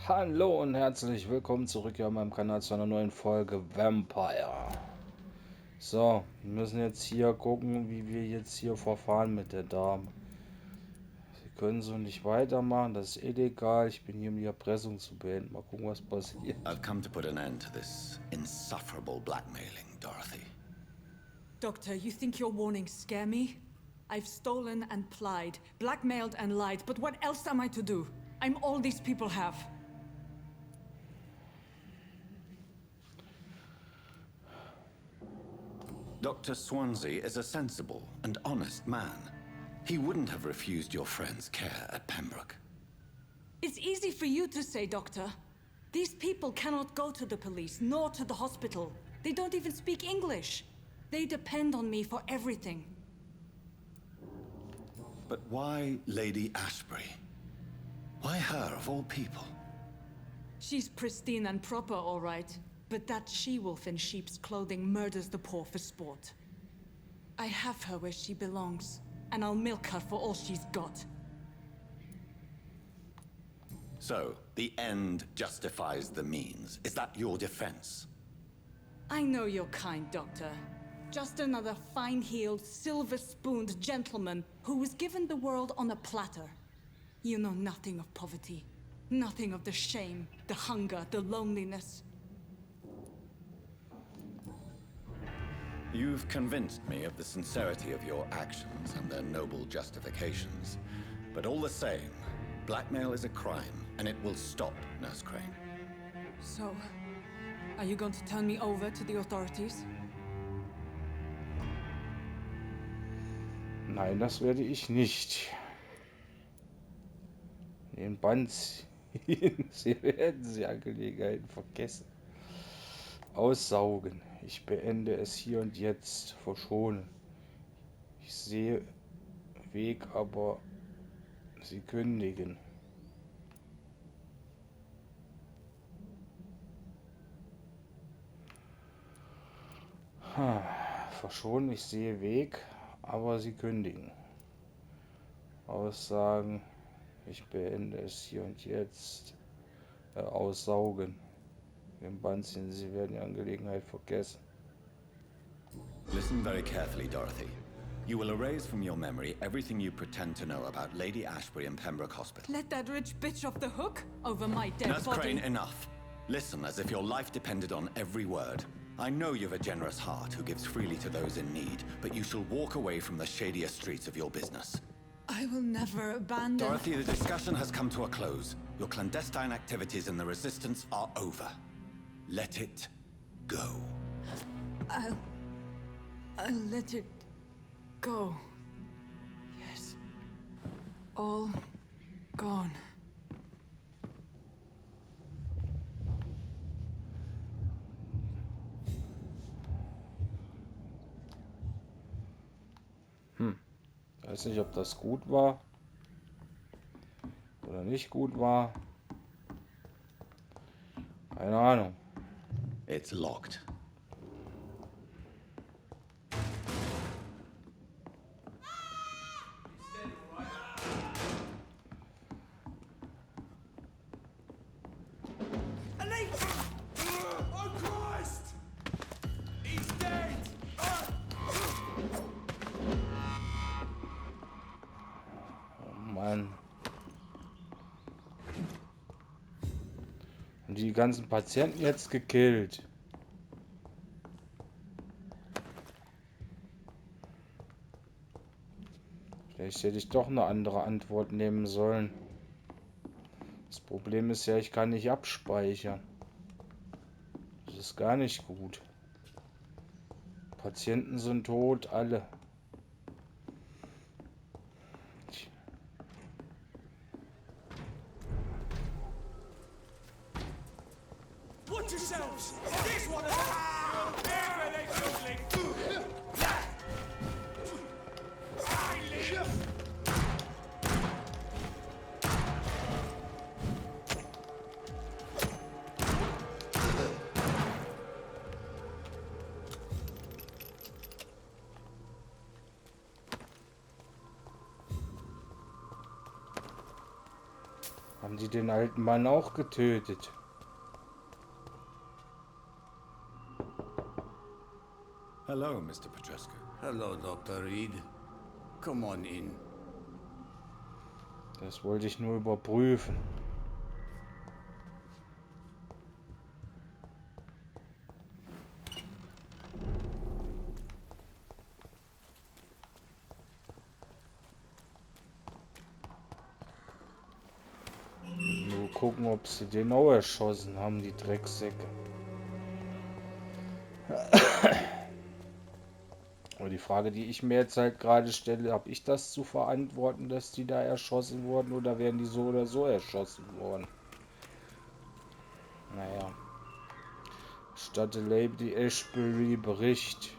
Hallo und herzlich willkommen zurück hier auf meinem Kanal zu einer neuen Folge Vampyr. So, wir müssen jetzt hier gucken, wie wir jetzt hier verfahren mit der Dame. Sie können so nicht weitermachen, das ist illegal. Ich bin hier, um die Erpressung zu beenden. Mal gucken, was passiert. I've come to put an end to this insufferable blackmailing, Dorothy. Doctor, you think your warnings scare me? I've stolen and plied, blackmailed and lied, but what else am I to do? I'm all these people have. Dr. Swansea is a sensible and honest man. He wouldn't have refused your friend's care at Pembroke. It's easy for you to say, Doctor. These people cannot go to the police, nor to the hospital. They don't even speak English. They depend on me for everything. But why Lady Ashbury? Why her of all people? She's pristine and proper, all right. But that she-wolf in sheep's clothing murders the poor for sport. I have her where she belongs, and I'll milk her for all she's got. So, the end justifies the means. Is that your defense? I know you're kind, Doctor. Just another fine-heeled, silver-spooned gentleman who was given the world on a platter. You know nothing of poverty. Nothing of the shame, the hunger, the loneliness. You've convinced me of the sincerity of your actions and their noble justifications. But all the same, blackmail is a crime, and it will stop, Nurse Crane. So, are you going to turn me over to the authorities? Nein, das werde ich nicht. Den Band ziehen. Sie werden die Angelegenheiten vergessen. Aussaugen. Ich beende es hier und jetzt. Verschonen. Ich sehe Weg, aber sie kündigen. Verschonen, ich sehe Weg, aber sie kündigen. Aussagen. Ich beende es hier und jetzt. Aussaugen. Den Band ziehen. Sie werden die Angelegenheit vergessen. Listen very carefully, Dorothy. You will erase from your memory everything you pretend to know about Lady Ashbury and Pembroke Hospital. Let that rich bitch off the hook over my dead Nurse body. Crane, enough. Listen as if your life depended on every word. I know you've a generous heart who gives freely to those in need, but you shall walk away from the shadier streets of your business. I will never abandon... Dorothy, the discussion has come to a close. Your clandestine activities in the Resistance are over. Let it go. I'll let it go. Yes. All gone. Ich weiß nicht, ob das gut war oder nicht gut war. Keine Ahnung. It's locked. Oh Christ! He's dead! Oh Mann. Und die ganzen Patienten jetzt gekillt. Vielleicht hätte ich doch eine andere Antwort nehmen sollen. Das Problem ist ja, ich kann nicht abspeichern. Das ist gar nicht gut. Patienten sind tot, alle. Watch yourselves! This one of them! There they fiddling! Haben die den alten Mann auch getötet? Hello, Mr. Petrescu. Hello, Dr. Reed. Come on in. Das wollte ich nur überprüfen. Nur gucken, ob sie den auch erschossen haben, die Drecksäcke. Aber die Frage, die ich mir jetzt halt gerade stelle, habe ich das zu verantworten, dass die da erschossen wurden, oder wären die so oder so erschossen worden? Naja. Statte Lady Ashbury Bericht.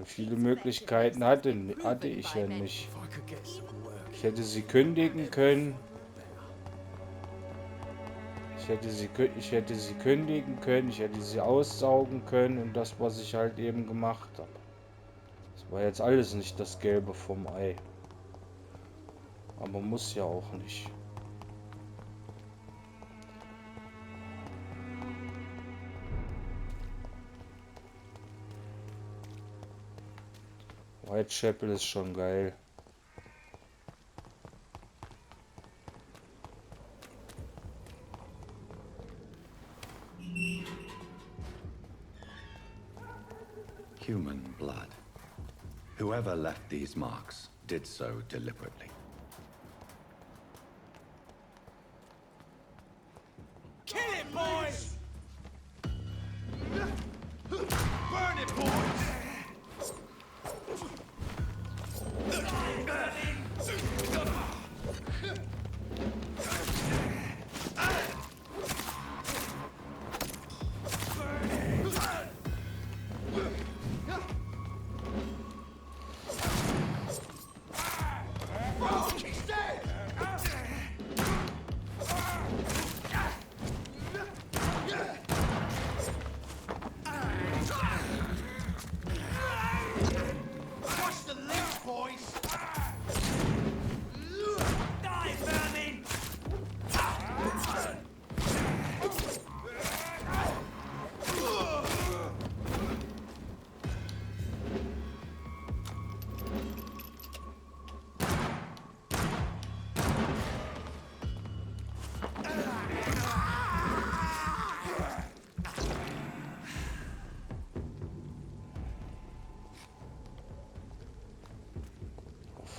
Viele Möglichkeiten hatte ich ja nicht. If I could get some work. Ich hätte sie kündigen können. Ich hätte sie kündigen können. Ich hätte sie aussaugen können. Und das, was ich halt eben gemacht habe. Das war jetzt alles nicht das Gelbe vom Ei. Aber muss ja auch nicht. Whitechapel ist schon geil. Human blood. Whoever left these marks did so deliberately. Kill it, boys! Burn it, boys! Watch the lynch, boys! Die, vermin!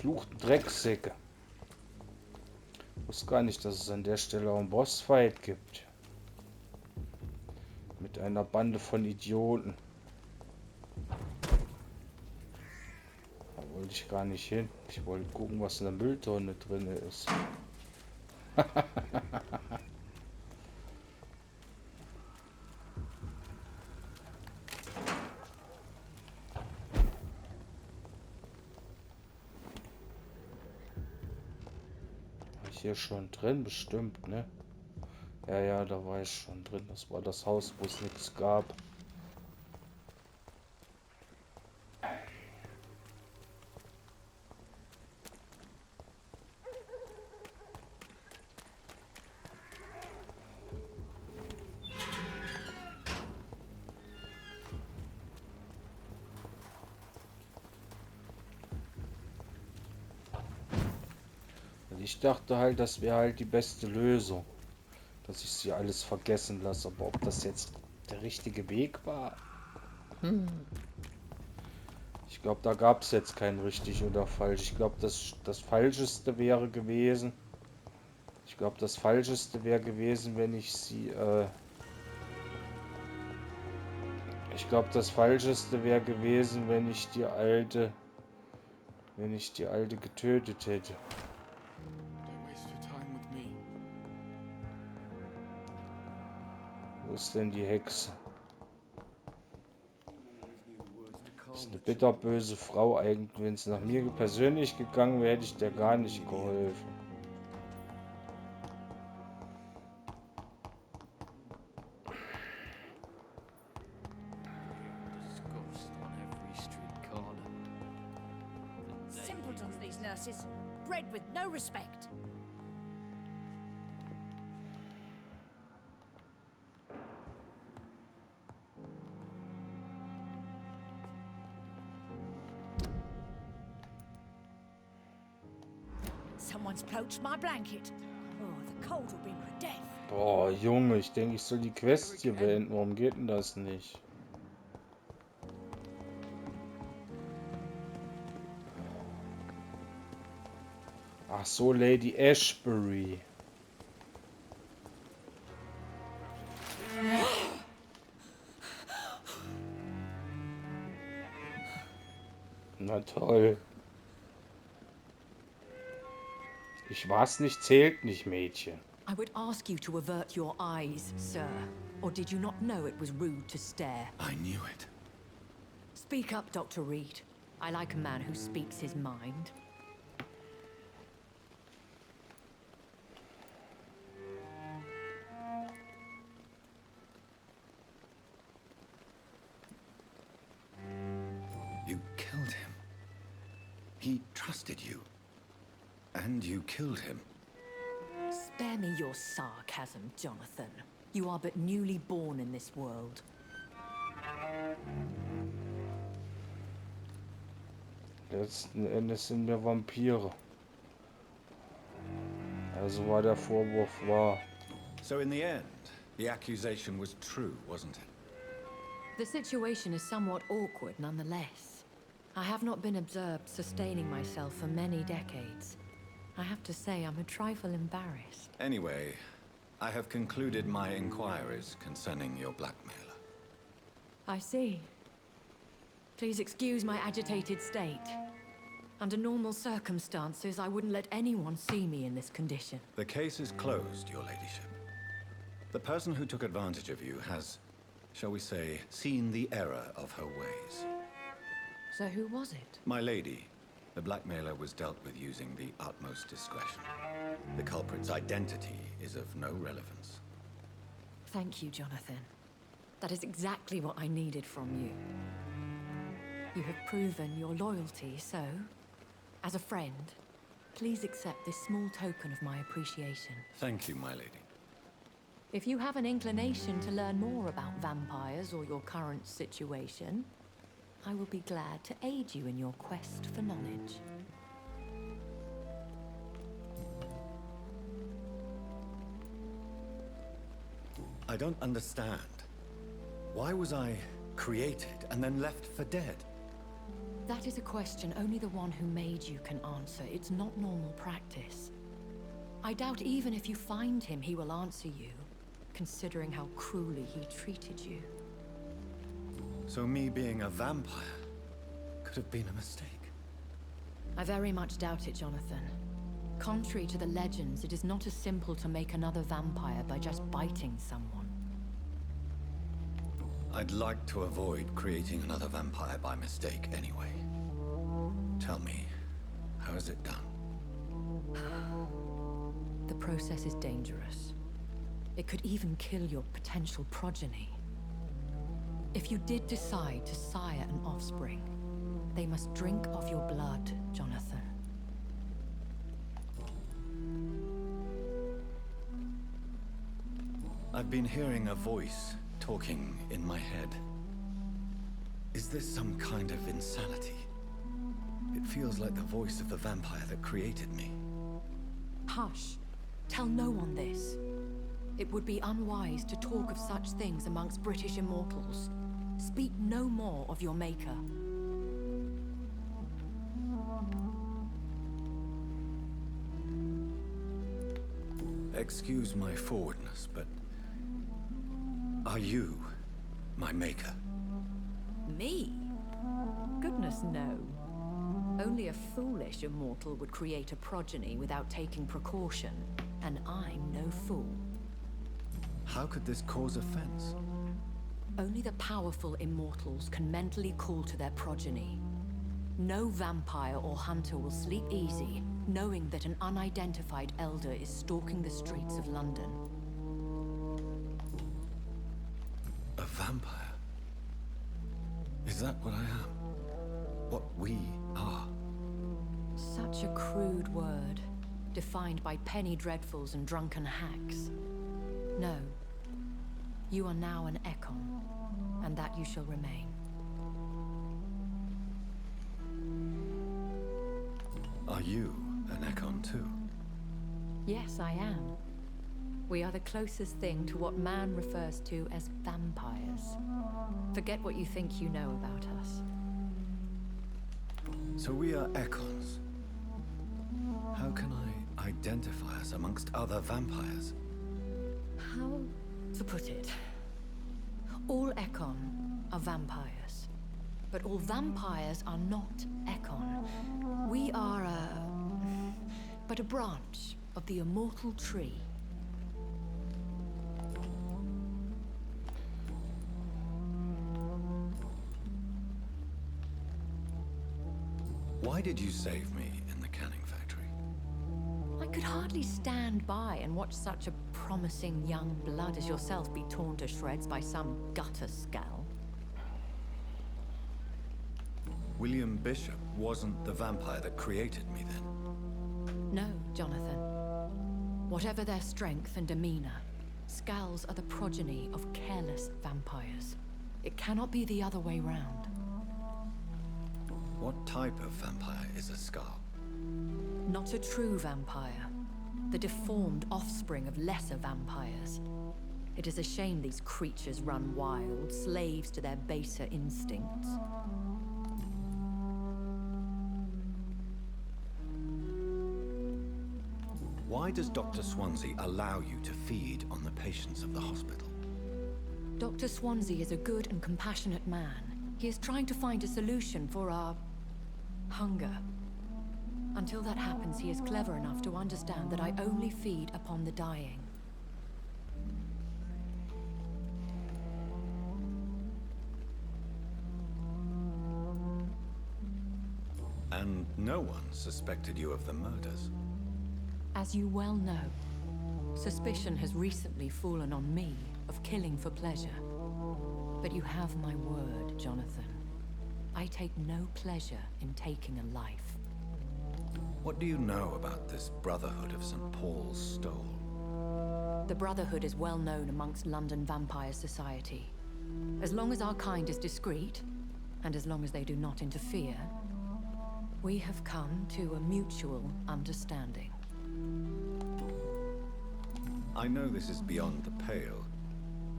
Verfluchten Drecksäcke. Ich wusste gar nicht, dass es an der Stelle auch einen Bossfight gibt. Mit einer Bande von Idioten. Da wollte ich gar nicht hin. Ich wollte gucken, was in der Mülltonne drin ist. War ich hier schon drin? Bestimmt, ne? Ja, ja, da war ich schon drin. Das war das Haus, wo es nichts gab. Ich dachte halt, das wäre halt die beste Lösung, dass ich sie alles vergessen lasse. Aber ob das jetzt der richtige Weg war? Ich glaube, da gab es jetzt kein richtig oder falsch. Ich glaube, das Falscheste wäre gewesen. Ich glaube, das Falscheste wäre gewesen, wenn ich sie. Ich glaube, das Falscheste wäre gewesen, wenn ich die alte getötet hätte. Don't waste your time with me. Wo ist denn die Hexe? Das ist eine bitterböse Frau eigentlich. Wenn es nach mir persönlich gegangen wäre, hätte ich der gar nicht geholfen. Simpleton ones, these nurses. Bred with no respect. Someone's poached my blanket. Oh, the cold will be my death. Boah, Junge, ich denke, ich soll die Quest hier beenden. Warum geht denn das nicht? Ach so, Lady Ashbury. Na toll. Ich war's nicht, zählt nicht, Mädchen. I would ask you to avert your eyes, sir. Or did you not know it was rude to stare? I knew it. Speak up, Dr. Reed. I like a man who speaks his mind. You killed him. He trusted you. And you killed him. Spare me your sarcasm, Jonathan. You are but newly born in this world. Letzten Endes sind wir Vampire. Also war der Vorwurf wahr. So in the end, the accusation was true, wasn't it? The situation is somewhat awkward nonetheless. I have not been observed sustaining myself for many decades. I have to say I'm a trifle embarrassed. Anyway, I have concluded my inquiries concerning your blackmailer. I see. Please excuse my agitated state. Under normal circumstances, I wouldn't let anyone see me in this condition. The case is closed, your ladyship. The person who took advantage of you has, shall we say, seen the error of her ways. So who was it? My lady, the blackmailer was dealt with using the utmost discretion. The culprit's identity is of no relevance. Thank you, Jonathan. That is exactly what I needed from you. You have proven your loyalty, so, as a friend, please accept this small token of my appreciation. Thank you, my lady. If you have an inclination to learn more about vampires or your current situation, I will be glad to aid you in your quest for knowledge. I don't understand. Why was I created and then left for dead? That is a question only the one who made you can answer. It's not normal practice. I doubt even if you find him, he will answer you, considering how cruelly he treated you. So me being a vampire could have been a mistake. I very much doubt it, Jonathan. Contrary to the legends, it is not as simple to make another vampire by just biting someone. I'd like to avoid creating another vampire by mistake anyway. Tell me, how is it done? The process is dangerous. It could even kill your potential progeny. If you did decide to sire an offspring, they must drink of your blood, Jonathan. I've been hearing a voice talking in my head. Is this some kind of insanity? It feels like the voice of the vampire that created me. Hush. Tell no one this. It would be unwise to talk of such things amongst British immortals. Speak no more of your maker. Excuse my forwardness, but are you my maker? Me? Goodness, no. Only a foolish immortal would create a progeny without taking precaution, and I'm no fool. How could this cause offense? Only the powerful immortals can mentally call to their progeny. No vampire or hunter will sleep easy, knowing that an unidentified elder is stalking the streets of London. A vampire? Is that what I am? What we are? Such a crude word, defined by penny dreadfuls and drunken hacks. No. You are now an Ekon, and that you shall remain. Are you an Ekon too? Yes, I am. We are the closest thing to what man refers to as vampires. Forget what you think you know about us. So we are Ekons. How can I identify us amongst other vampires? How to put it? All Ekon are vampires. But all vampires are not Ekon. We are but a branch of the immortal tree. Why did you save me in the canning factory? I could hardly stand by and watch such a promising young blood as yourself be torn to shreds by some gutter scowl. William Bishop wasn't the vampire that created me then. No, Jonathan. Whatever their strength and demeanor, Scowls are the progeny of careless vampires. It cannot be the other way round. What type of vampire is a Scowl? Not a true vampire. The deformed offspring of lesser vampires. It is a shame these creatures run wild, slaves to their baser instincts. Why does Dr. Swansea allow you to feed on the patients of the hospital? Dr. Swansea is a good and compassionate man. He is trying to find a solution for our hunger. Until that happens, he is clever enough to understand that I only feed upon the dying. And no one suspected you of the murders? As you well know, suspicion has recently fallen on me of killing for pleasure. But you have my word, Jonathan. I take no pleasure in taking a life. What do you know about this Brotherhood of St. Paul's Stole? The Brotherhood is well known amongst London Vampire Society. As long as our kind is discreet, and as long as they do not interfere, we have come to a mutual understanding. I know this is beyond the pale,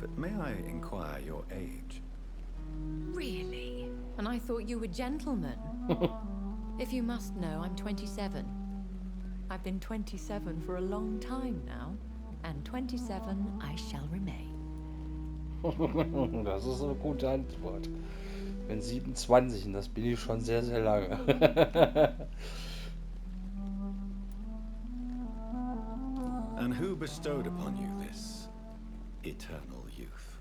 but may I inquire your age? Really? And I thought you were gentlemen. If you must know, I'm 27. I've been 27 for a long time now, and 27 I shall remain. Das ist eine gute Antwort. Ich bin 27 und das bin ich schon sehr, sehr lange. And who bestowed upon you this eternal youth?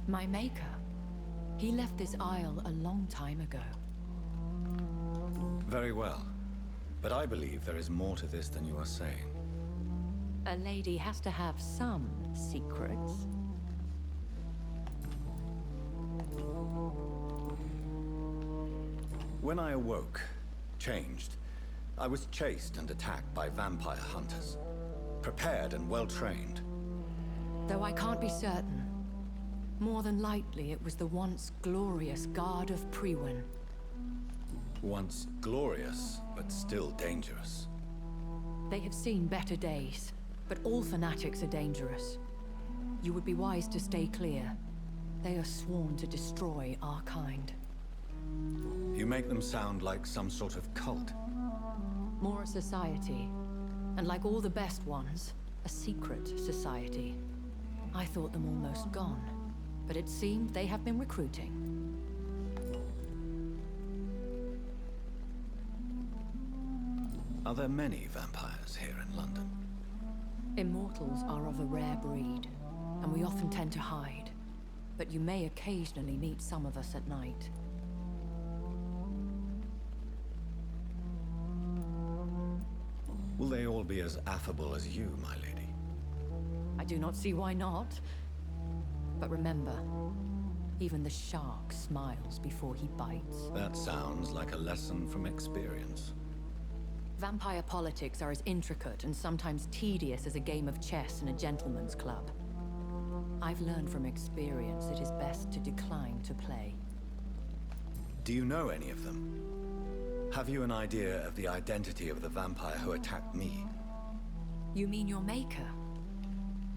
My maker. He left this isle a long time ago. Very well. But I believe there is more to this than you are saying. A lady has to have some secrets. When I awoke, changed, I was chased and attacked by vampire hunters. Prepared and well-trained. Though I can't be certain. More than likely, it was the once glorious Guard of Priwen. Once glorious, but still dangerous. They have seen better days, but all fanatics are dangerous. You would be wise to stay clear. They are sworn to destroy our kind. You make them sound like some sort of cult. More a society, and like all the best ones, a secret society. I thought them almost gone, but it seemed they have been recruiting. Are there many vampires here in London? Immortals are of a rare breed, and we often tend to hide. But you may occasionally meet some of us at night. Will they all be as affable as you, my lady? I do not see why not. But remember, even the shark smiles before he bites. That sounds like a lesson from experience. Vampire politics are as intricate and sometimes tedious as a game of chess in a gentleman's club. I've learned from experience it is best to decline to play. Do you know any of them? Have you an idea of the identity of the vampire who attacked me? You mean your maker?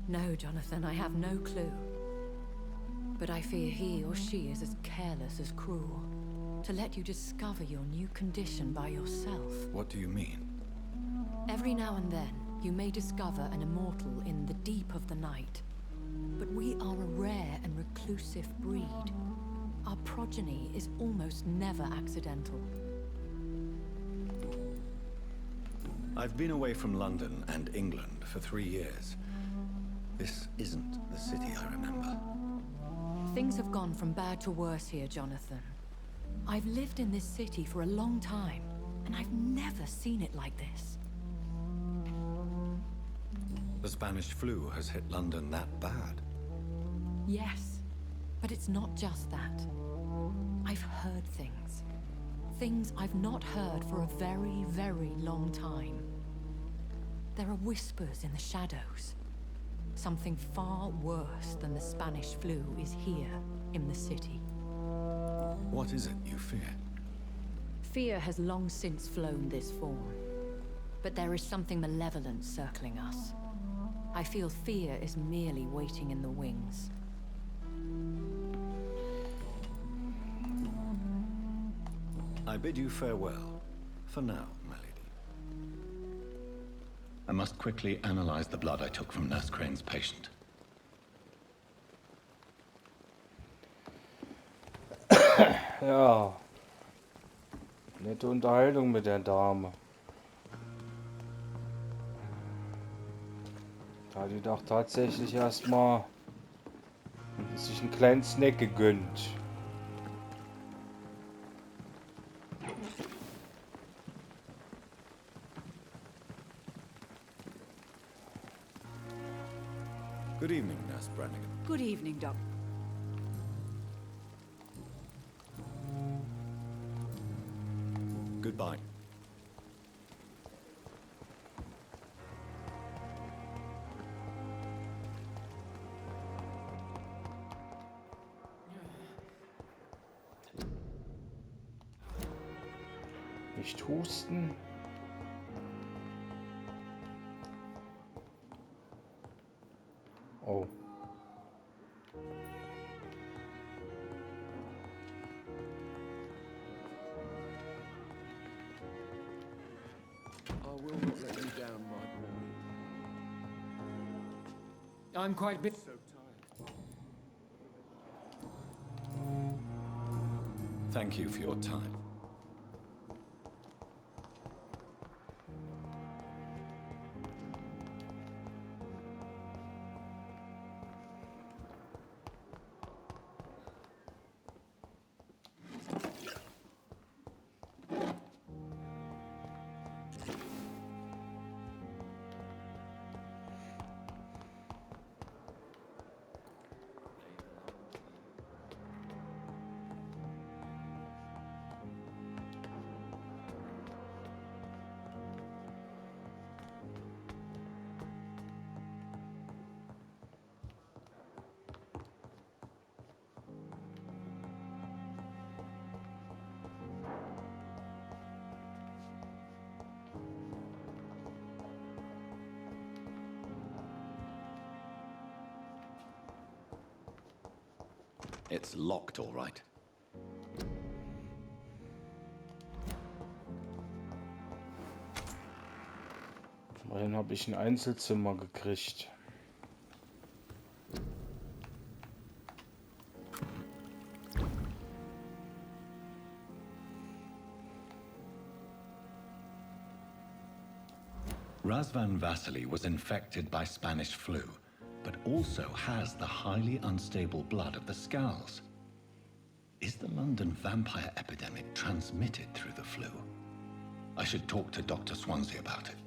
No, Jonathan, I have no clue. But I fear he or she is as careless as cruel. To let you discover your new condition by yourself. What do you mean? Every now and then, you may discover an immortal in the deep of the night. But we are a rare and reclusive breed. Our progeny is almost never accidental. I've been away from London and England for 3 years. This isn't the city I remember. Things have gone from bad to worse here, Jonathan. I've lived in this city for a long time, and I've never seen it like this. The Spanish flu has hit London that bad. Yes, but it's not just that. I've heard things. Things I've not heard for a very, very long time. There are whispers in the shadows. Something far worse than the Spanish flu is here in the city. What is it you fear? Fear has long since flown this form. But there is something malevolent circling us. I feel fear is merely waiting in the wings. I bid you farewell. For now, my lady. I must quickly analyze the blood I took from Nurse Crane's patient. Ja. Nette Unterhaltung mit der Dame. Da hat die doch tatsächlich erstmal sich einen kleinen Snack gegönnt. Good evening, Nurse Brannigan. Good evening, Doc. Goodbye. Nicht husten. Oh. I will not let you down, my boy. I'm quite busy. So tired. Thank you for your time. It's locked, all right. Vorhin habe ich ein Einzelzimmer gekriegt. Razvan Vasily was infected by Spanish flu, but also has the highly unstable blood of the Skulls. Is the London vampire epidemic transmitted through the flu? I should talk to Dr. Swansea about it.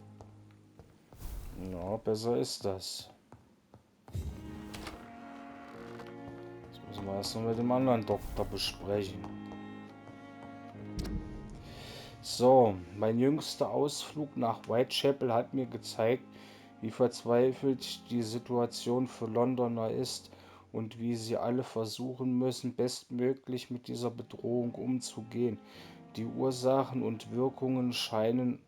Ja, besser ist das. Das müssen wir erst noch mit dem anderen Doktor besprechen. So, mein jüngster Ausflug nach Whitechapel hat mir gezeigt, wie verzweifelt die Situation für Londoner ist und wie sie alle versuchen müssen, bestmöglich mit dieser Bedrohung umzugehen. Die Ursachen und Wirkungen scheinen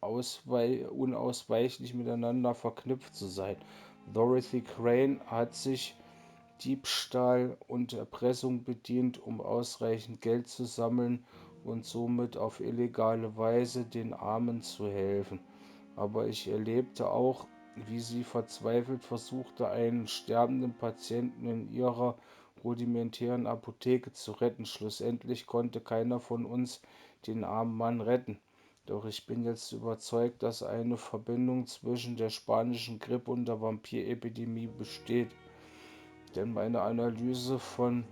unausweichlich miteinander verknüpft zu sein. Dorothy Crane hat sich Diebstahl und Erpressung bedient, um ausreichend Geld zu sammeln und somit auf illegale Weise den Armen zu helfen. Aber ich erlebte auch, wie sie verzweifelt versuchte, einen sterbenden Patienten in ihrer rudimentären Apotheke zu retten. Schlussendlich konnte keiner von uns den armen Mann retten. Doch ich bin jetzt überzeugt, dass eine Verbindung zwischen der spanischen Grippe und der Vampirepidemie besteht. Denn meine Analyse von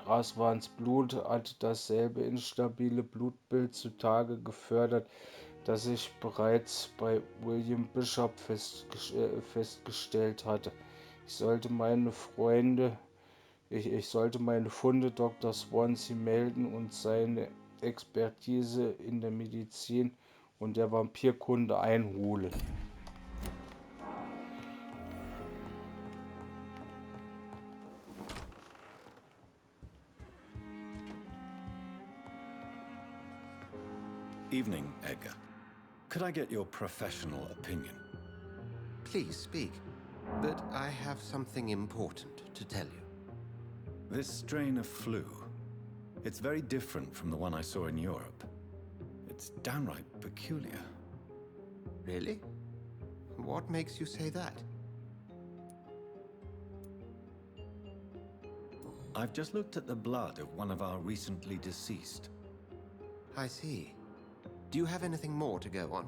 Raswans Blut hat dasselbe instabile Blutbild zutage gefördert, das ich bereits bei William Bishop festgestellt hatte. Ich sollte meine Freunde, ich sollte meine Funde Dr. Swansea melden und seine Expertise in der Medizin und der Vampirkunde einholen. Evening, Edgar. Could I get your professional opinion? Please speak. But I have something important to tell you. This strain of flu, it's very different from the one I saw in Europe. It's downright peculiar. Really? What makes you say that? I've just looked at the blood of one of our recently deceased. I see. Do you have anything more to go on?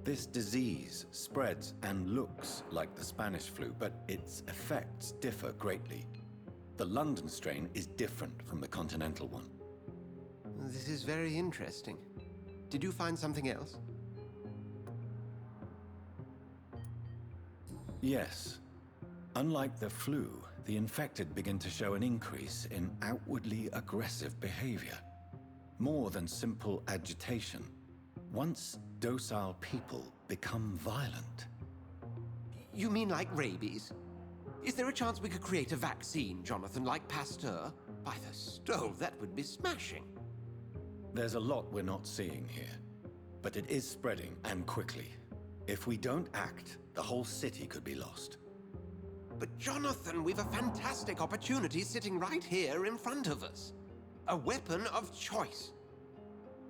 This disease spreads and looks like the Spanish flu, but its effects differ greatly. The London strain is different from the continental one. This is very interesting. Did you find something else? Yes. Unlike the flu, the infected begin to show an increase in outwardly aggressive behavior. More than simple agitation. Once docile people become violent. You mean like rabies? Is there a chance we could create a vaccine, Jonathan, like Pasteur? By the stove, that would be smashing. There's a lot we're not seeing here, but it is spreading and quickly. If we don't act, the whole city could be lost. But Jonathan, we've a fantastic opportunity sitting right here in front of us. A weapon of choice.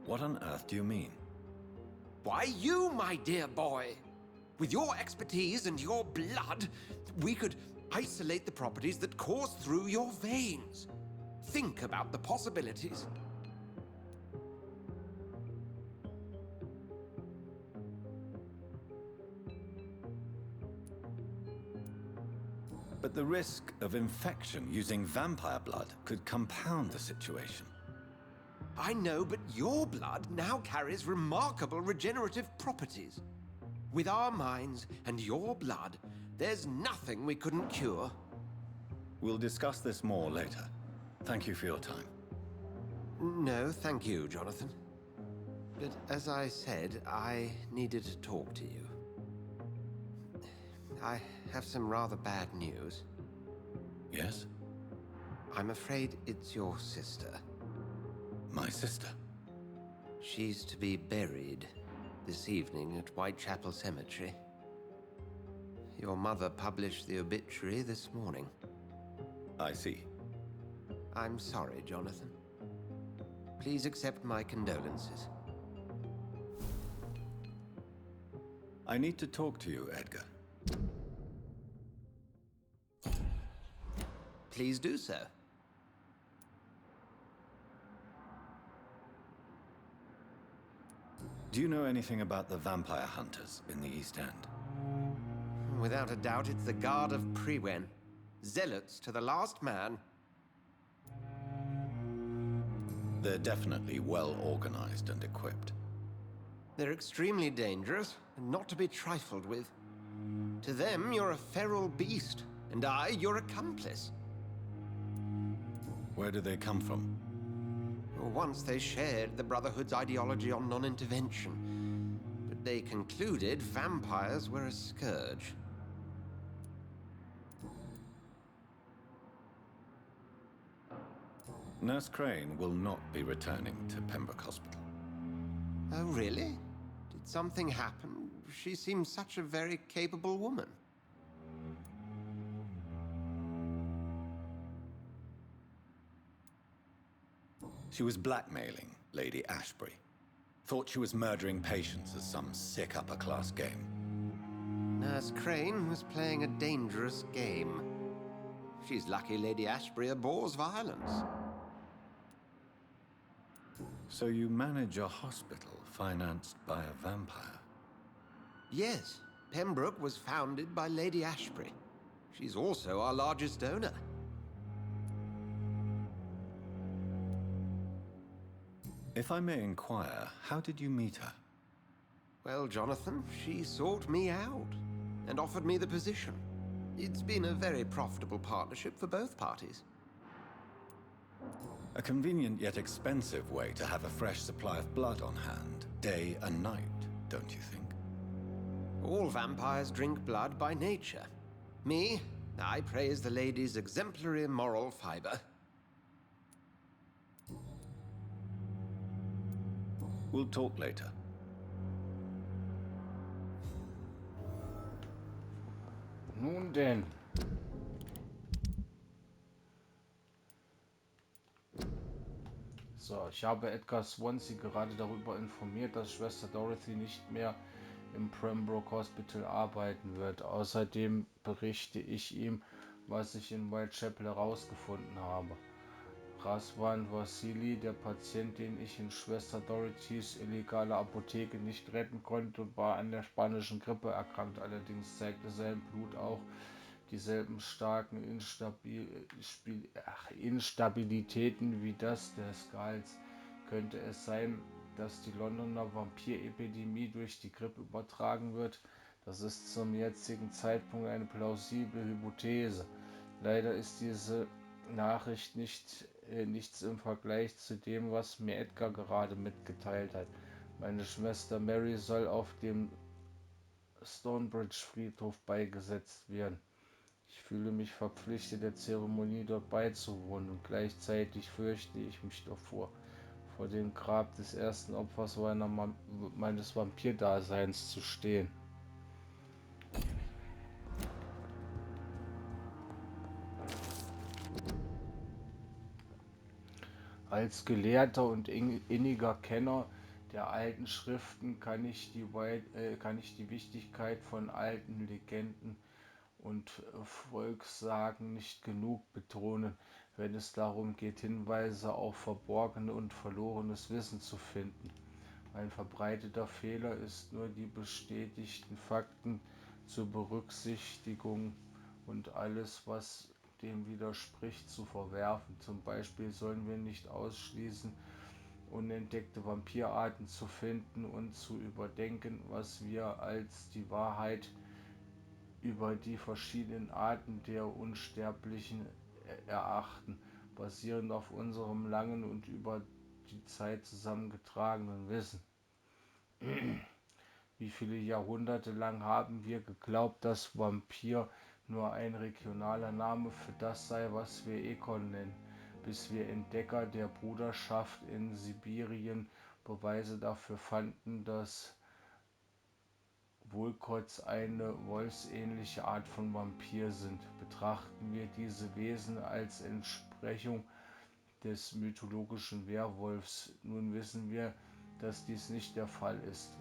What on earth do you mean? Why, you, my dear boy. With your expertise and your blood, we could isolate the properties that course through your veins. Think about the possibilities. But the risk of infection using vampire blood could compound the situation. I know, but your blood now carries remarkable regenerative properties. With our minds and your blood, there's nothing we couldn't cure. We'll discuss this more later. Thank you for your time. No, thank you, Jonathan. But as I said, I needed to talk to you. I have some rather bad news. Yes? I'm afraid it's your sister. My sister? She's to be buried this evening at Whitechapel Cemetery. Your mother published the obituary this morning. I see. I'm sorry, Jonathan. Please accept my condolences. I need to talk to you, Edgar. Please do so. Do you know anything about the vampire hunters in the East End? Without a doubt, it's the Guard of Priwen. Zealots to the last man. They're definitely well organized and equipped. They're extremely dangerous and not to be trifled with. To them, you're a feral beast, and I, your accomplice. Where do they come from? Once they shared the Brotherhood's ideology on non-intervention, but they concluded vampires were a scourge. Nurse Crane will not be returning to Pembroke Hospital. Oh, really? Did something happen? She seems such a very capable woman. She was blackmailing Lady Ashbury. Thought she was murdering patients as some sick upper-class game. Nurse Crane was playing a dangerous game. She's lucky Lady Ashbury abhors violence. So you manage a hospital financed by a vampire? Yes, Pembroke was founded by Lady Ashbury. She's also our largest donor. If I may inquire, how did you meet her? Well, Jonathan, she sought me out and offered me the position. It's been a very profitable partnership for both parties. A convenient yet expensive way to have a fresh supply of blood on hand, day and night, don't you think? All vampires drink blood by nature. Me, I praise the lady's exemplary moral fiber. We'll talk later. Nun denn. So, ich habe Edgar Swansea gerade darüber informiert, dass Schwester Dorothy nicht mehr im Pembroke Hospital arbeiten wird. Außerdem berichte ich ihm, was ich in Whitechapel herausgefunden habe. Raswan Vasili, der Patient, den ich in Schwester Dorothys illegale Apotheke nicht retten konnte, war an der spanischen Grippe erkrankt. Allerdings zeigte sein Blut auch dieselben starken Instabilitäten wie das des Gals. Könnte es sein, dass die Londoner Vampirepidemie durch die Grippe übertragen wird? Das ist zum jetzigen Zeitpunkt eine plausible Hypothese. Leider ist diese Nachricht nichts im Vergleich zu dem, was mir Edgar gerade mitgeteilt hat. Meine Schwester Mary soll auf dem Stonebridge-Friedhof beigesetzt werden. Ich fühle mich verpflichtet, der Zeremonie dort beizuwohnen, und gleichzeitig fürchte ich mich davor, vor dem Grab des ersten Opfers meines Vampirdaseins zu stehen. Als gelehrter und inniger Kenner der alten Schriften kann ich die Wichtigkeit von alten Legenden und Volkssagen nicht genug betonen, wenn es darum geht, Hinweise auf verborgene und verlorenes Wissen zu finden. Ein verbreiteter Fehler ist nur, die bestätigten Fakten zur Berücksichtigung und alles, was dem widerspricht, zu verwerfen. Zum Beispiel sollen wir nicht ausschließen, unentdeckte Vampirarten zu finden und zu überdenken, was wir als die Wahrheit über die verschiedenen Arten der Unsterblichen erachten, basierend auf unserem langen und über die Zeit zusammengetragenen Wissen. Wie viele Jahrhunderte lang haben wir geglaubt, dass Vampir nur ein regionaler Name für das sei, was wir Ekon nennen, bis wir Entdecker der Bruderschaft in Sibirien Beweise dafür fanden, dass Wolkots eine wolfsähnliche Art von Vampir sind. Betrachten wir diese Wesen als Entsprechung des mythologischen Werwolfs. Nun wissen wir, dass dies nicht der Fall ist.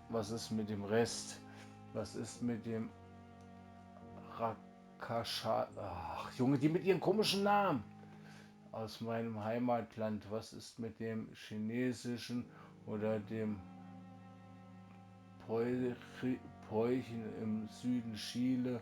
Was ist mit dem Rest? Was ist mit dem Rakasha? Ach, Junge, die mit ihren komischen Namen aus meinem Heimatland. Was ist mit dem chinesischen oder dem Bräuchen im Süden Chile?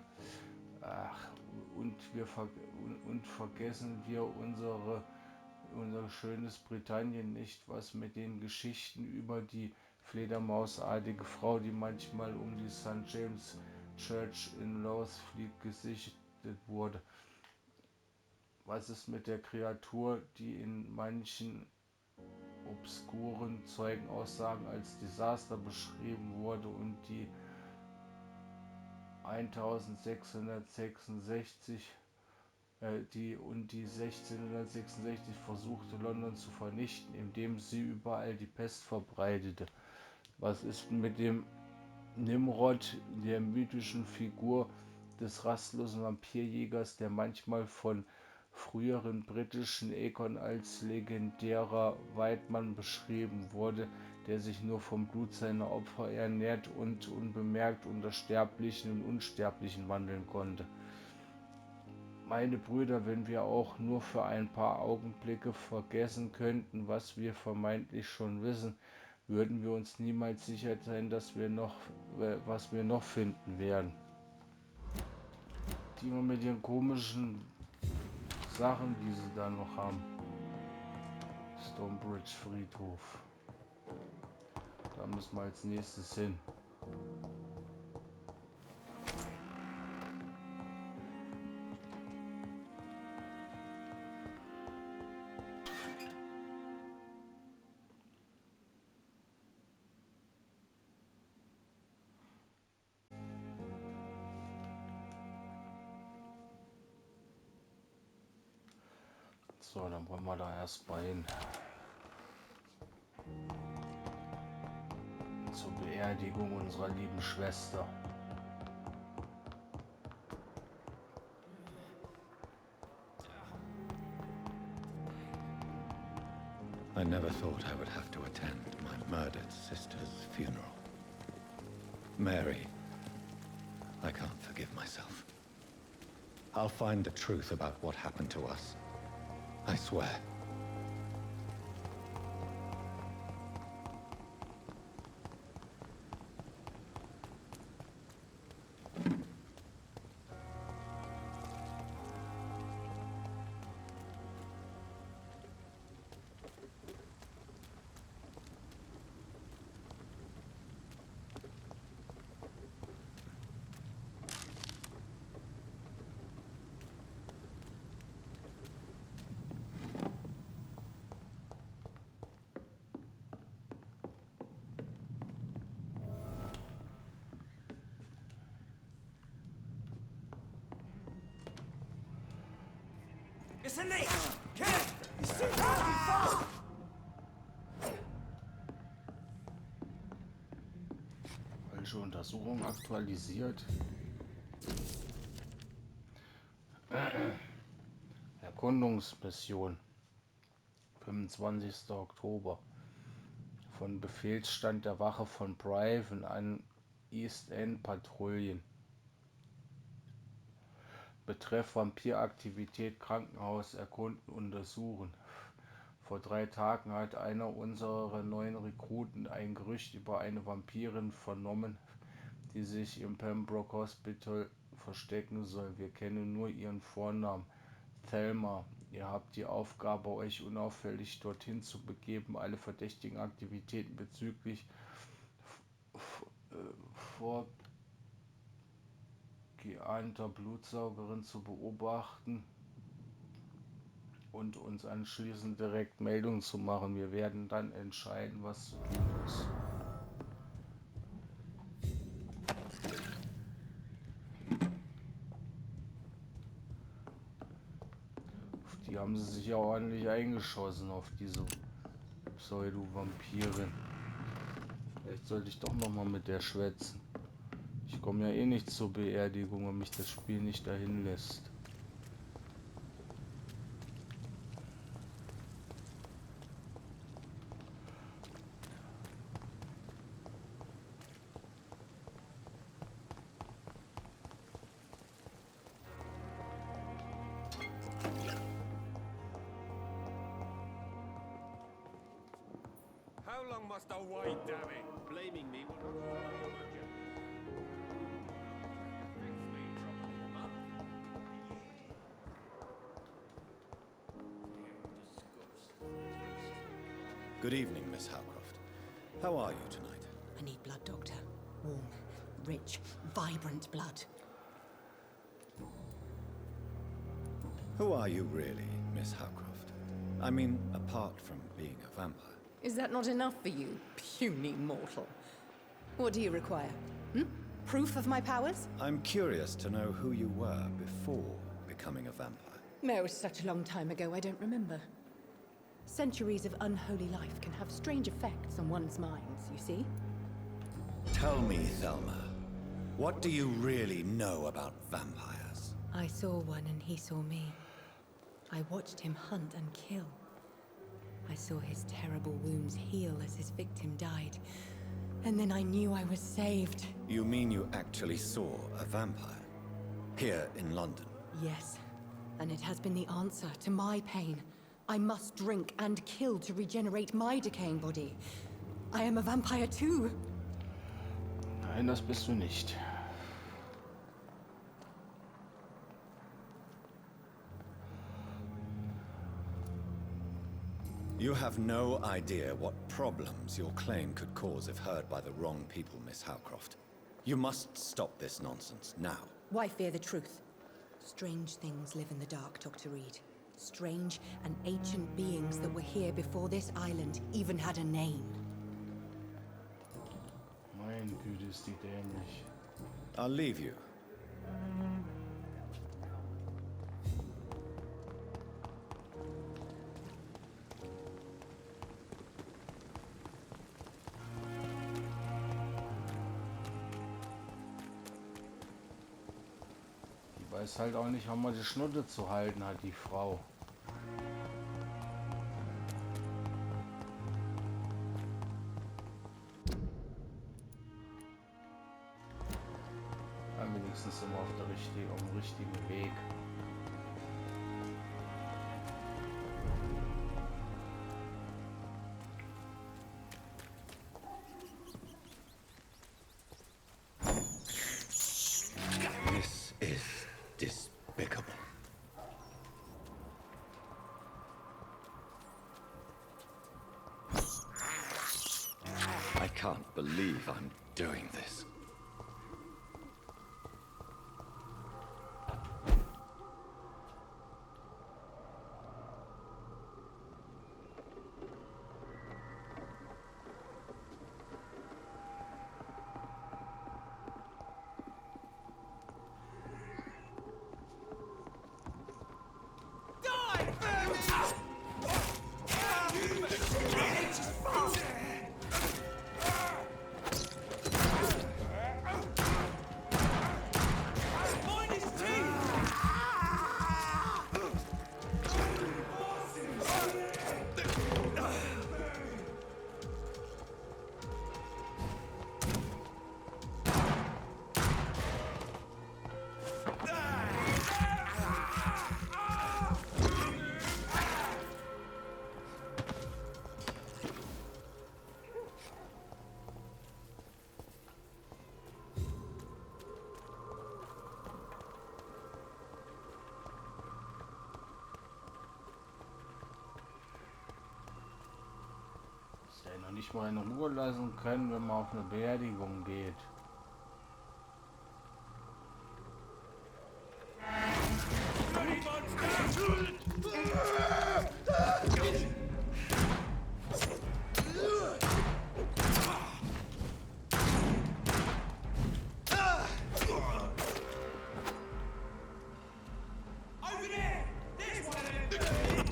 Ach, und vergessen wir unser schönes Britannien nicht. Was mit den Geschichten über die fledermausartige Frau, die manchmal um die St. James Church in Louthfleet gesichtet wurde? Was ist mit der Kreatur, die in manchen obskuren Zeugenaussagen als Desaster beschrieben wurde und die 1666 versuchte, London zu vernichten, indem sie überall die Pest verbreitete. Was ist mit dem Nimrod, der mythischen Figur des rastlosen Vampirjägers, der manchmal von früheren britischen Egon als legendärer Weidmann beschrieben wurde, der sich nur vom Blut seiner Opfer ernährt und unbemerkt unter Sterblichen und Unsterblichen wandeln konnte? Meine Brüder, wenn wir auch nur für ein paar Augenblicke vergessen könnten, was wir vermeintlich schon wissen, würden wir uns niemals sicher sein, was wir noch finden werden. Die immer mit ihren komischen Sachen, die sie da noch haben. Stonebridge Friedhof. Da müssen wir als nächstes hin. So, dann wollen wir da erstmal hin. Zur Beerdigung unserer lieben Schwester. I never thought I would have to attend my murdered sister's funeral. Mary, I can't forgive myself. I'll find the truth about what happened to us. I swear. It's a leak! Kill it! He's too far! Falsche Untersuchung aktualisiert. Erkundungsmission. 25. Oktober. Von Befehlsstand der Wache von Brighton an East End Patrouillen. Betreff Vampiraktivität, Krankenhaus erkunden, untersuchen. Vor 3 Tagen hat einer unserer neuen Rekruten ein Gerücht über eine Vampirin vernommen, die sich im Pembroke Hospital verstecken soll. Wir kennen nur ihren Vornamen, Thelma. Ihr habt die Aufgabe, euch unauffällig dorthin zu begeben, alle verdächtigen Aktivitäten bezüglich vorgeahnter Blutsaugerin zu beobachten und uns anschließend direkt Meldung zu machen. Wir werden dann entscheiden, was zu tun ist. Auf die haben sie sich ja ordentlich eingeschossen, auf diese Pseudo-Vampirin. Vielleicht sollte ich doch nochmal mit der schwätzen. Ich komme ja eh nicht zur Beerdigung, wenn mich das Spiel nicht dahin lässt. How long must I wait, damn it? Blaming me will not solve the matter. Fix me, trouble him up. Good evening, Miss Howcroft. How are you tonight? I need blood, Doctor. Warm, rich, vibrant blood. Who are you really, Miss Howcroft? I mean, apart from being a vampire. Is that not enough for you, puny mortal? What do you require? Proof of my powers? I'm curious to know who you were before becoming a vampire. No, it was such a long time ago, I don't remember. Centuries of unholy life can have strange effects on one's minds, you see? Tell me, Thelma, what do you really know about vampires? I saw one and he saw me. I watched him hunt and kill. I saw his terrible wounds heal as his victim died. And then I knew I was saved. You mean you actually saw a vampire? Here in London? Yes. And it has been the answer to my pain. I must drink and kill to regenerate my decaying body. I am a vampire too. Nein, das bist du nicht. You have no idea what problems your claim could cause if heard by the wrong people, Miss Howcroft. You must stop this nonsense, now. Why fear the truth? Strange things live in the dark, Dr. Reed. Strange and ancient beings that were here before this island even had a name. Meine Güte, ist die dämlich. I'll leave you. Die weiß halt auch nicht, wann man die Schnutte zu halten hat, die Frau. Aber wenigstens sind wir auf dem richtigen Weg. This is despicable. I can't believe I'm doing this. Nicht mal in Ruhe lassen können, wenn man auf eine Beerdigung geht. Over there! There's one of them!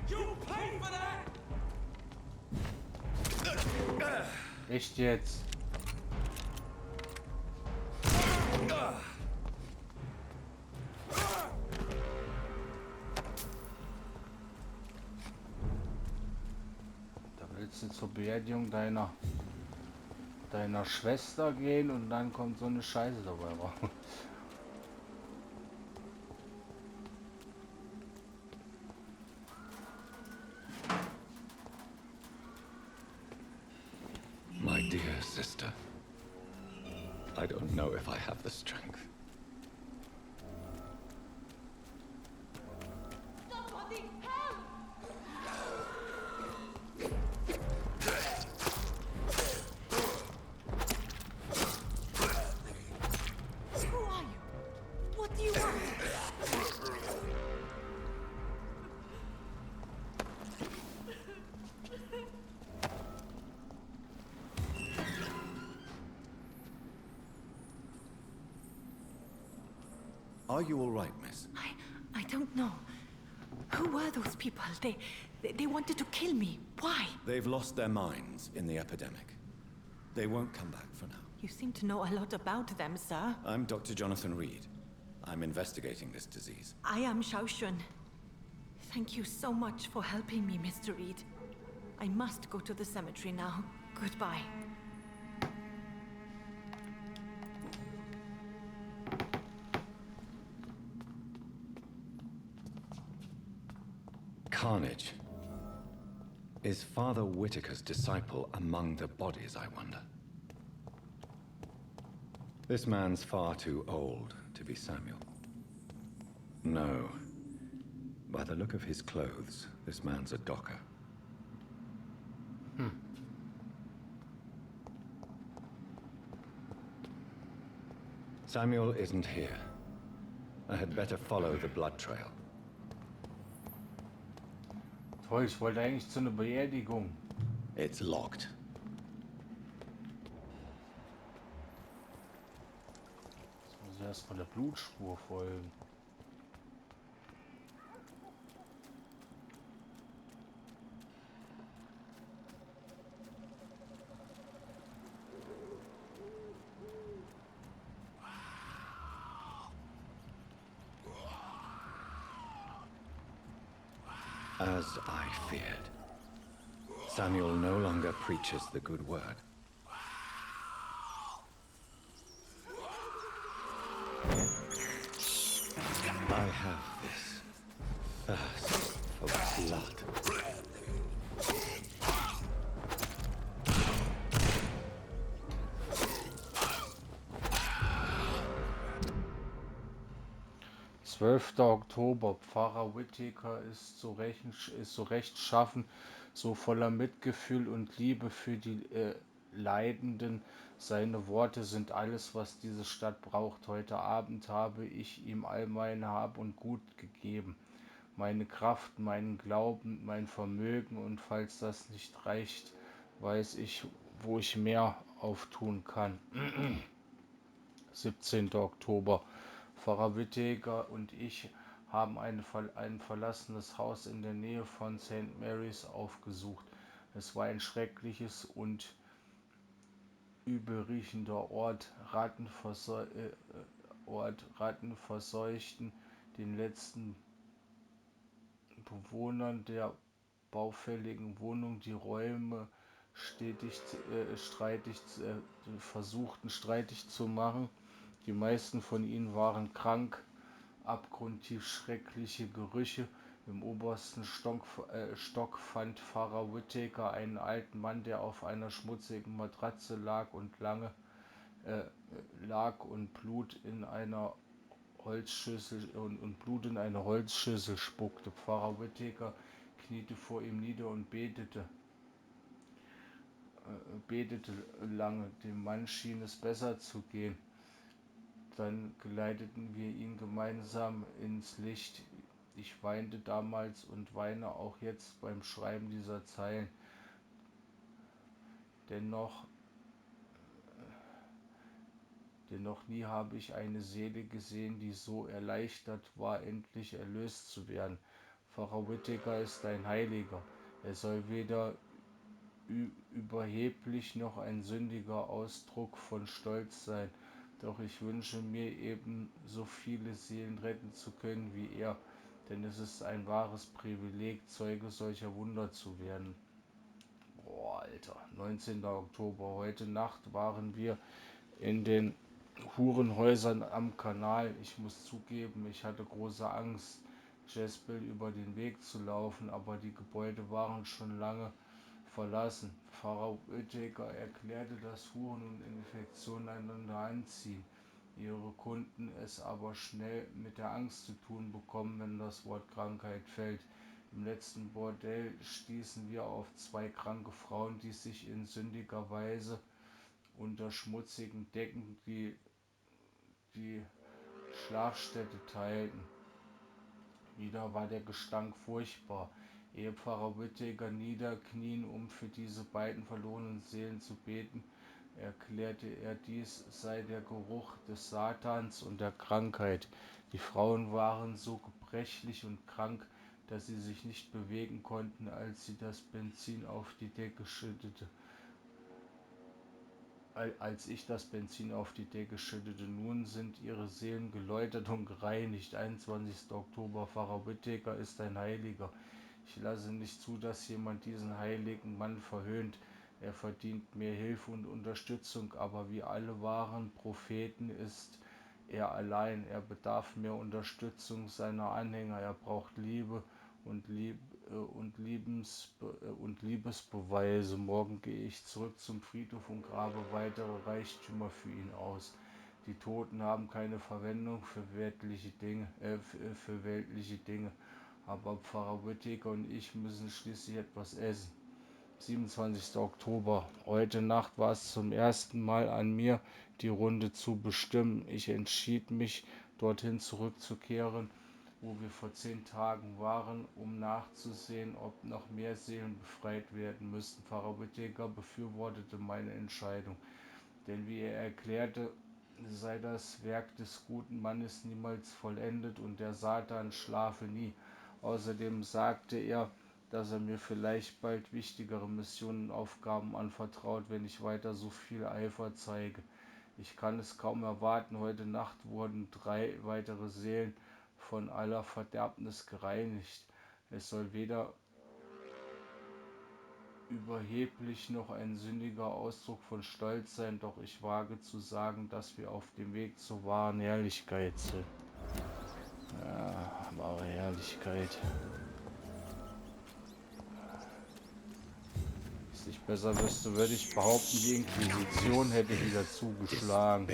You'll pay for that! Echt jetzt? Da willst du zur Beerdigung deiner Schwester gehen und dann kommt so eine Scheiße dabei raus. My dear sister, I don't know if I have the strength. Somebody help! Are you all right, miss? I don't know. Who were those people? They wanted to kill me. Why? They've lost their minds in the epidemic. They won't come back for now. You seem to know a lot about them, sir. I'm Dr. Jonathan Reed. I'm investigating this disease. I am Xiaoxun. Thank you so much for helping me, Mr. Reed. I must go to the cemetery now. Goodbye. Carnage. Is Father Whitaker's disciple among the bodies, I wonder? This man's far too old to be Samuel. No. By the look of his clothes, this man's a docker. Samuel isn't here. I had better follow the blood trail. Toll, ich wollte eigentlich zu einer Beerdigung. It's locked. Jetzt muss ich erstmal der Blutspur folgen. As I feared. Samuel no longer preaches the good word. I have this thirst for blood. 12. Oktober. Pfarrer Whittaker ist so rechtschaffen, so voller Mitgefühl und Liebe für die Leidenden. Seine Worte sind alles, was diese Stadt braucht. Heute Abend habe ich ihm all mein Hab und Gut gegeben. Meine Kraft, meinen Glauben, mein Vermögen, und falls das nicht reicht, weiß ich, wo ich mehr auftun kann. 17. Oktober. Pfarrer Whittaker und ich haben ein verlassenes Haus in der Nähe von St. Mary's aufgesucht. Es war ein schreckliches und übelriechender Ort. Ratten verseuchten den letzten Bewohnern der baufälligen Wohnung die Räume versuchten streitig zu machen. Die meisten von ihnen waren krank, abgrundtief schreckliche Gerüche. Im obersten Stock fand Pfarrer Whittaker einen alten Mann, der auf einer schmutzigen Matratze lag und Blut in einer Holzschüssel spuckte. Pfarrer Whittaker kniete vor ihm nieder und betete lange. Dem Mann schien es besser zu gehen. Dann geleiteten wir ihn gemeinsam ins Licht. Ich weinte damals und weine auch jetzt beim Schreiben dieser Zeilen. Dennoch nie habe ich eine Seele gesehen, die so erleichtert war, endlich erlöst zu werden. Pfarrer Whittaker ist ein Heiliger. Er soll weder überheblich noch ein sündiger Ausdruck von Stolz sein. Doch ich wünsche mir eben so viele Seelen retten zu können wie er, denn es ist ein wahres Privileg, Zeuge solcher Wunder zu werden. Boah, Alter, 19. Oktober. Heute Nacht waren wir in den Hurenhäusern am Kanal. Ich muss zugeben, ich hatte große Angst, Jezebel über den Weg zu laufen, aber die Gebäude waren schon lange verlassen. Pfarrer Whittaker erklärte, dass Huren und Infektionen einander anziehen, ihre Kunden es aber schnell mit der Angst zu tun bekommen, wenn das Wort Krankheit fällt. Im letzten Bordell stießen wir auf 2 kranke Frauen, die sich in sündiger Weise unter schmutzigen Decken die Schlafstätte teilten. Wieder war der Gestank furchtbar. Ehe Pfarrer Whittaker niederknien, um für diese beiden verlorenen Seelen zu beten, erklärte er, dies sei der Geruch des Satans und der Krankheit. Die Frauen waren so gebrechlich und krank, dass sie sich nicht bewegen konnten, als ich das Benzin auf die Decke schüttete. Nun sind ihre Seelen geläutert und gereinigt. 21. Oktober, Pfarrer Whittaker ist ein Heiliger. Ich lasse nicht zu, dass jemand diesen heiligen Mann verhöhnt. Er verdient mehr Hilfe und Unterstützung, aber wie alle wahren Propheten ist er allein. Er bedarf mehr Unterstützung seiner Anhänger. Er braucht Liebe und Liebesbeweise. Morgen gehe ich zurück zum Friedhof und grabe weitere Reichtümer für ihn aus. Die Toten haben keine Verwendung für weltliche Dinge, aber Pfarrer Whittaker und ich müssen schließlich etwas essen. 27. Oktober. Heute Nacht war es zum ersten Mal an mir, die Runde zu bestimmen. Ich entschied mich, dorthin zurückzukehren, wo wir vor 10 Tagen waren, um nachzusehen, ob noch mehr Seelen befreit werden müssten. Pfarrer Whittaker befürwortete meine Entscheidung, denn wie er erklärte, sei das Werk des guten Mannes niemals vollendet und der Satan schlafe nie. Außerdem sagte er, dass er mir vielleicht bald wichtigere Missionen und Aufgaben anvertraut, wenn ich weiter so viel Eifer zeige. Ich kann es kaum erwarten. Heute Nacht wurden 3 weitere Seelen von aller Verderbnis gereinigt. Es soll weder überheblich noch ein sündiger Ausdruck von Stolz sein, doch ich wage zu sagen, dass wir auf dem Weg zur wahren Herrlichkeit sind. Ja, wahre Herrlichkeit. Wenn ich es nicht besser wüsste, würde ich behaupten, die Inquisition hätte wieder zugeschlagen.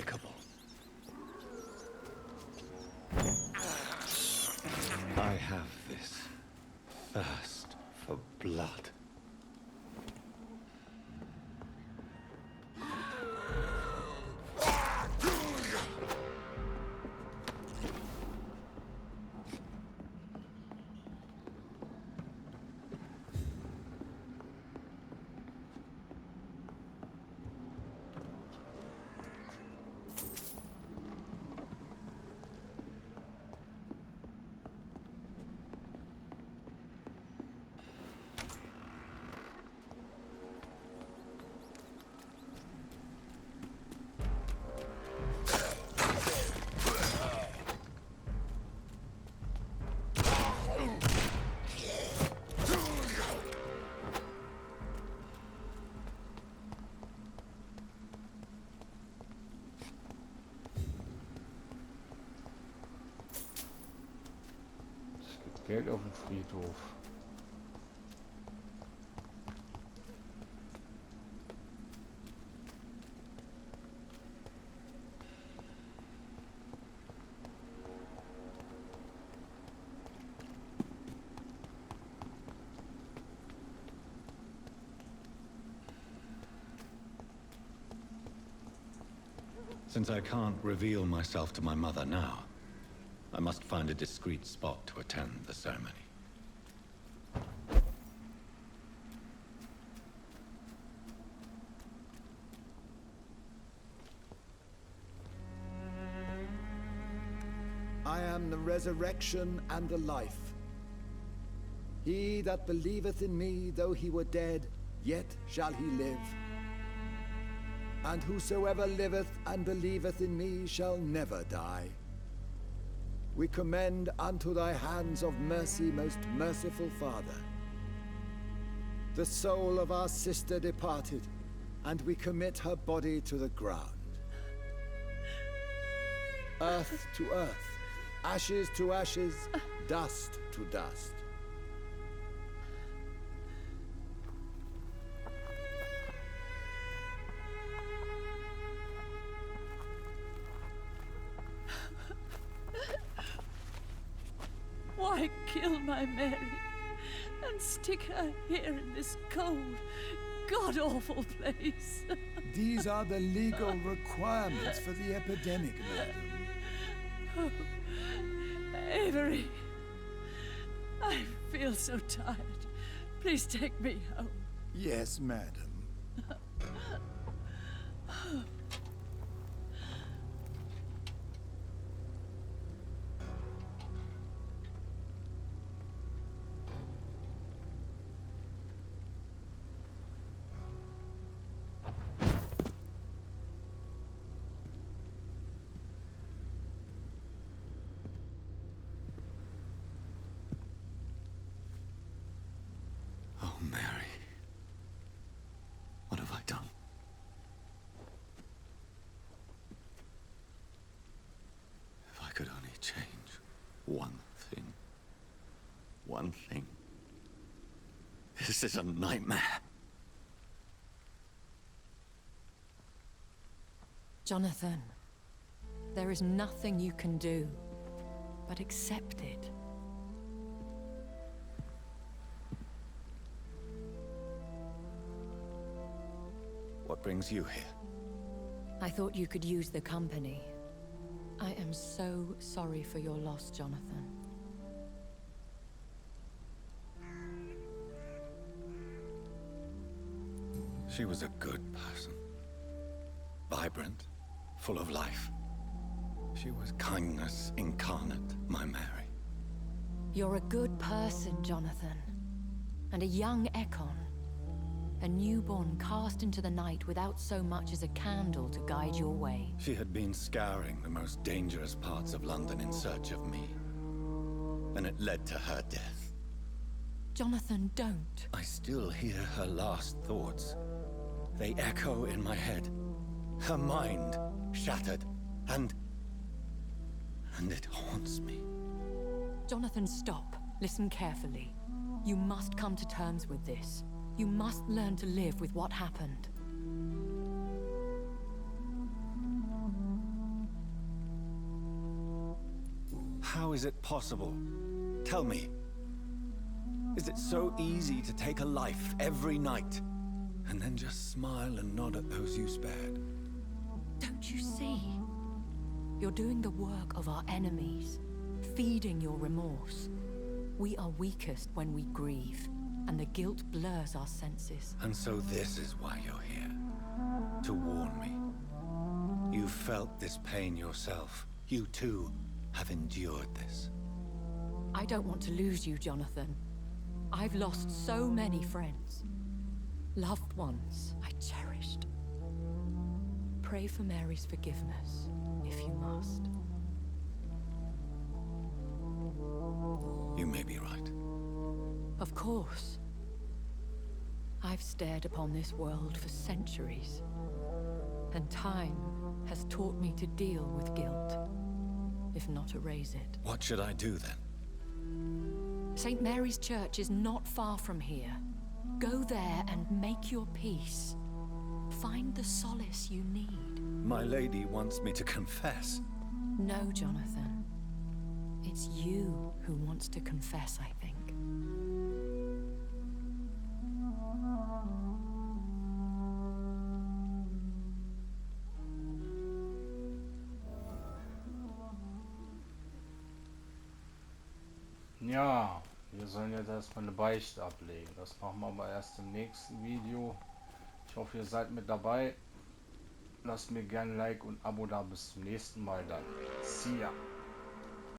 I have this thirst for blood. Geld auf dem Friedhof. Since I can't reveal myself to my mother now, I must find a discreet spot to attend the ceremony. I am the resurrection and the life. He that believeth in me, though he were dead, yet shall he live. And whosoever liveth and believeth in me shall never die. We commend unto thy hands of mercy, most merciful Father, the soul of our sister departed, and we commit her body to the ground. Earth to earth, ashes to ashes, dust to dust. Why kill my Mary and stick her here in this cold, god-awful place? These are the legal requirements for the epidemic, madam. Oh, Avery, I feel so tired. Please take me home. Yes, madam. This is a nightmare. Jonathan, there is nothing you can do but accept it. What brings you here? I thought you could use the company. I am so sorry for your loss, Jonathan. She was a good person. Vibrant, full of life. She was kindness incarnate, my Mary. You're a good person, Jonathan. And a young Ekon. A newborn cast into the night without so much as a candle to guide your way. She had been scouring the most dangerous parts of London in search of me. And it led to her death. Jonathan, don't. I still hear her last thoughts. They echo in my head. Her mind shattered, and it haunts me. Jonathan, stop. Listen carefully. You must come to terms with this. You must learn to live with what happened. How is it possible? Tell me. Is it so easy to take a life every night, and then just smile and nod at those you spared? Don't you see? You're doing the work of our enemies, feeding your remorse. We are weakest when we grieve, and the guilt blurs our senses. And so this is why you're here. To warn me. You felt this pain yourself. You too have endured this. I don't want to lose you, Jonathan. I've lost so many friends. Loved ones I cherished. Pray for Mary's forgiveness, if you must. You may be right. Of course. I've stared upon this world for centuries, and time has taught me to deal with guilt, if not erase it. What should I do then? St. Mary's Church is not far from here. Go there and make your peace. Find the solace you need. My lady wants me to confess. No, Jonathan. It's you who wants to confess, I think. Ja, wir sollen jetzt erstmal eine Beichte ablegen. Das machen wir aber erst im nächsten Video. Ich hoffe, ihr seid mit dabei. Lasst mir gerne ein Like und ein Abo da. Bis zum nächsten Mal dann. See ya.